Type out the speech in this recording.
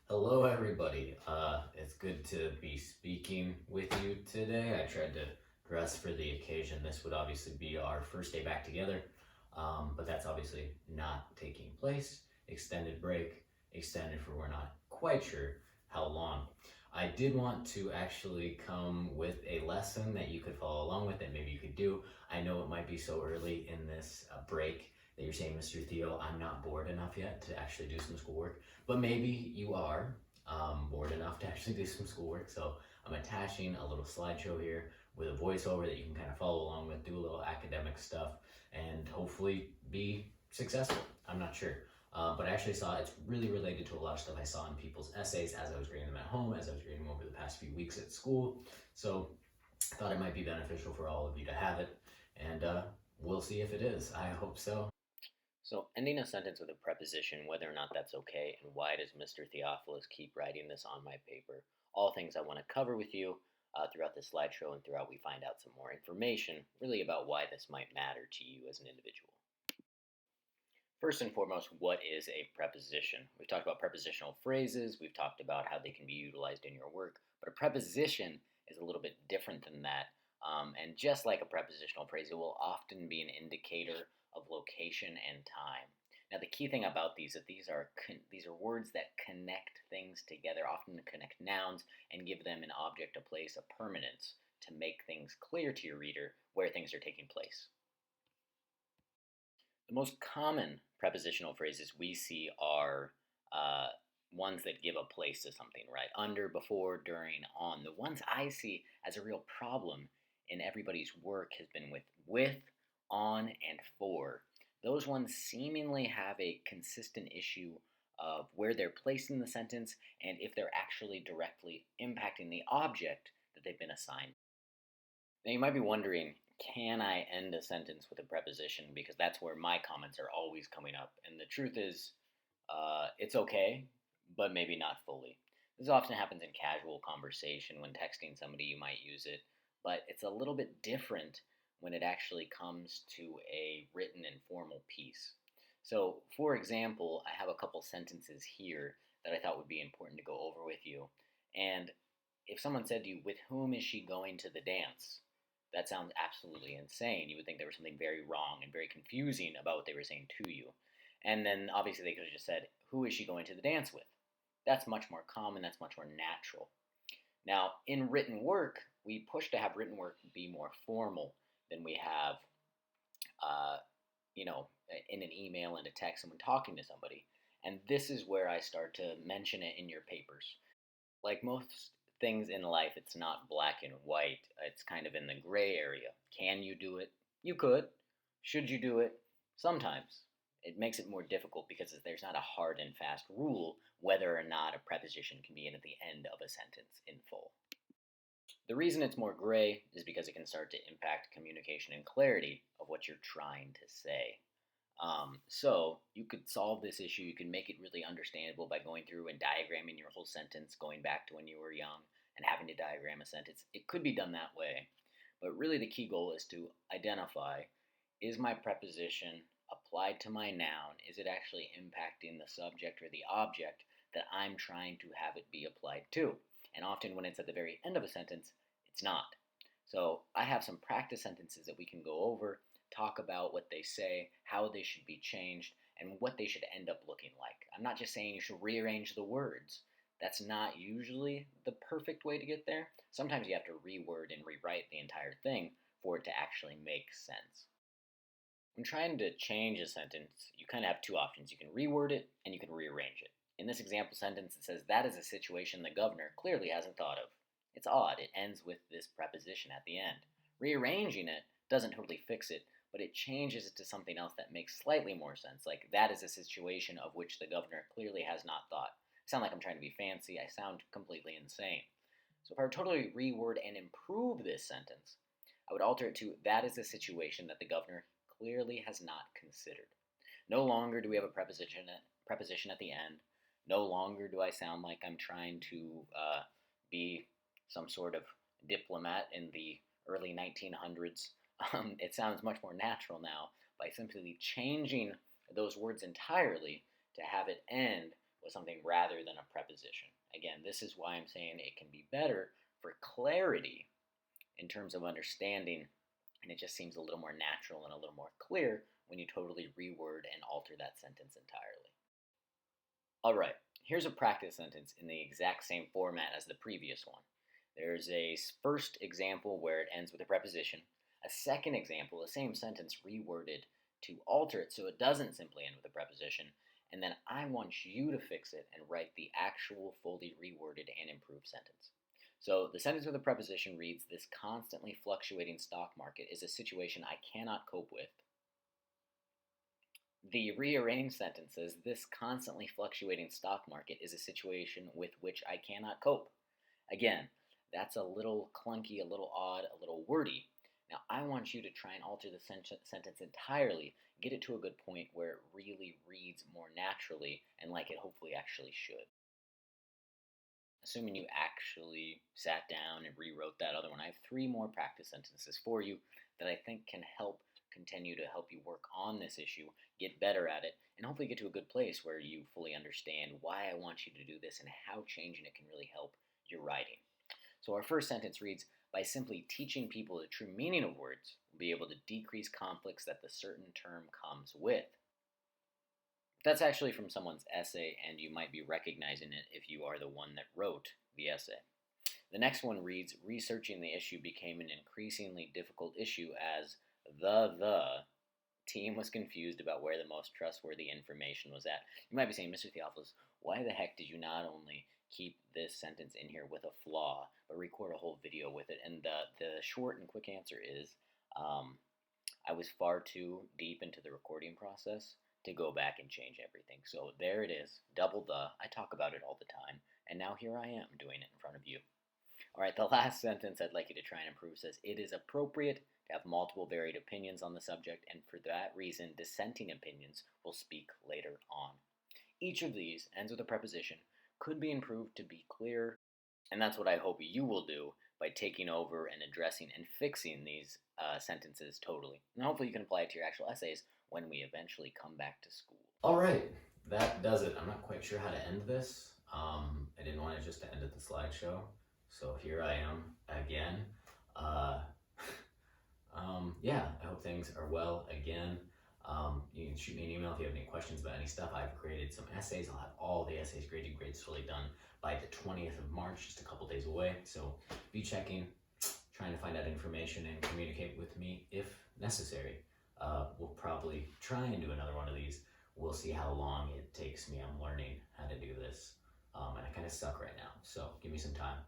Hello, everybody. It's good to be speaking with you today. I tried to dress for the occasion. This would obviously be our first day back together, but that's obviously not taking place. Extended break, extended for we're not quite sure how long. I did want to actually come with a lesson that you could follow along with that maybe you could do. I know it might be so early in this break that you're saying, Mr. Theo, I'm not bored enough yet to actually do some schoolwork. But maybe you are bored enough to actually do some schoolwork. So I'm attaching a little slideshow here with a voiceover that you can kind of follow along with, do a little academic stuff, and hopefully be successful. I'm not sure. But I actually saw it's really related to a lot of stuff I saw in people's essays as I was grading them at home, as I was grading them over the past few weeks at school. So I thought it might be beneficial for all of you to have it, and we'll see if it is. I hope so. So, ending a sentence with a preposition, whether or not that's okay, and why does Mr. Theophilus keep writing this on my paper? All things I want to cover with you throughout this slideshow and throughout we find out some more information, really about why this might matter to you as an individual. First and foremost, what is a preposition? We've talked about prepositional phrases, we've talked about how they can be utilized in your work, but a preposition is a little bit different than that. And just like a prepositional phrase, it will often be an indicator of location and time. Now, the key thing about these is that these are words that connect things together, often connect nouns and give them an object, a place, a permanence to make things clear to your reader where things are taking place. The most common prepositional phrases we see are uh, ones that give a place to something, right? Under, before, during, on. The ones I see as a real problem in everybody's work has been with, on, and for. Those ones seemingly have a consistent issue of where they're placed in the sentence and if they're actually directly impacting the object that they've been assigned. Now, you might be wondering, can I end a sentence with a preposition? Because that's where my comments are always coming up. And the truth is, it's okay, but maybe not fully. This often happens in casual conversation. When texting somebody, you might use it, but it's a little bit different when it actually comes to a written and formal piece. So, for example, I have a couple sentences here that I thought would be important to go over with you. And if someone said to you, with whom is she going to the dance? That sounds absolutely insane. You would think there was something very wrong and very confusing about what they were saying to you. And then obviously they could have just said, who is she going to the dance with? That's much more common, that's much more natural. Now, in written work, we push to have written work be more formal than we have, uh, in an email and a text, someone talking to somebody. And this is where I start to mention it in your papers. Like most things in life, it's not black and white. It's kind of in the gray area. Can you do it? You could. Should you do it? Sometimes. It makes it more difficult because there's not a hard and fast rule whether or not a preposition can be in at the end of a sentence in full. The reason it's more gray is because it can start to impact communication and clarity of what you're trying to say. So you could solve this issue. You can make it really understandable by going through and diagramming your whole sentence, going back to when you were young and having to diagram a sentence. It could be done that way. But really, the key goal is to identify, is my preposition applied to my noun? Is it actually impacting the subject or the object that I'm trying to have it be applied to? And often, when it's at the very end of a sentence, it's not. So I have some practice sentences that we can go over, talk about what they say, how they should be changed, and what they should end up looking like. I'm not just saying you should rearrange the words. That's not usually the perfect way to get there. Sometimes you have to reword and rewrite the entire thing for it to actually make sense. When trying to change a sentence, you kind of have two options. You can reword it and you can rearrange it. In this example sentence, it says, that is a situation the governor clearly hasn't thought of. It's odd, it ends with this preposition at the end. Rearranging it doesn't totally fix it, but it changes it to something else that makes slightly more sense, like that is a situation of which the governor clearly has not thought. I sound like I'm trying to be fancy, I sound completely insane. So if I were to totally reword and improve this sentence, I would alter it to that is a situation that the governor clearly has not considered. No longer do we have a preposition at the end. No longer do I sound like I'm trying to be some sort of diplomat in the early 1900s. It sounds much more natural now by simply changing those words entirely to have it end with something rather than a preposition. this is why I'm saying it can be better for clarity in terms of understanding, and it just seems a little more natural and a little more clear when you totally reword and alter that sentence entirely. All right, here's a practice sentence in the exact same format as the previous one. There's a first example where it ends with a preposition, a second example, the same sentence reworded to alter it so it doesn't simply end with a preposition, and then I want you to fix it and write the actual fully reworded and improved sentence. So the sentence with a preposition reads, "This constantly fluctuating stock market is a situation I cannot cope with." The rearranged sentence says, "This constantly fluctuating stock market is a situation with which I cannot cope." Again, that's a little clunky, a little odd, a little wordy. Now, I want you to try and alter the sentence entirely, get it to a good point where it really reads more naturally and like it hopefully actually should. Assuming you actually sat down and rewrote that other one, I have 3 more practice sentences for you that I think can continue to help you work on this issue, get better at it, and hopefully get to a good place where you fully understand why I want you to do this and how changing it can really help your writing. So our first sentence reads, "By simply teaching people the true meaning of words, we'll be able to decrease conflicts that the certain term comes with." That's actually from someone's essay, and you might be recognizing it if you are the one that wrote the essay. The next one reads, "Researching the issue became an increasingly difficult issue as the team was confused about where the most trustworthy information was at." You might be saying, "Mr. Theophilus, why the heck did you not only keep this sentence in here with a flaw, but record a whole video with it?" And the short and quick answer is, I was far too deep into the recording process to go back and change everything. So there it is, double the. I talk about it all the time, and now here I am doing it in front of you. All right, the last sentence I'd like you to try and improve says, "It is appropriate to have multiple varied opinions on the subject, and for that reason, dissenting opinions will speak later on." Each of these ends with a preposition, could be improved to be clearer, and that's what I hope you will do by taking over and addressing and fixing these sentences totally. And hopefully you can apply it to your actual essays when we eventually come back to school. All right, that does it. I'm not quite sure how to end this. I didn't want it just to end at the slideshow, so here I am again. Yeah, I hope things are well again. You can shoot me an email if you have any questions about any stuff. I've graded some essays. I'll have all the essays graded, grades fully done by the 20th of March, just a couple days away. So be checking, trying to find out information and communicate with me if necessary. We'll probably try and do another one of these. We'll see how long it takes me. I'm learning how to do this, and I kind of suck right now, so give me some time.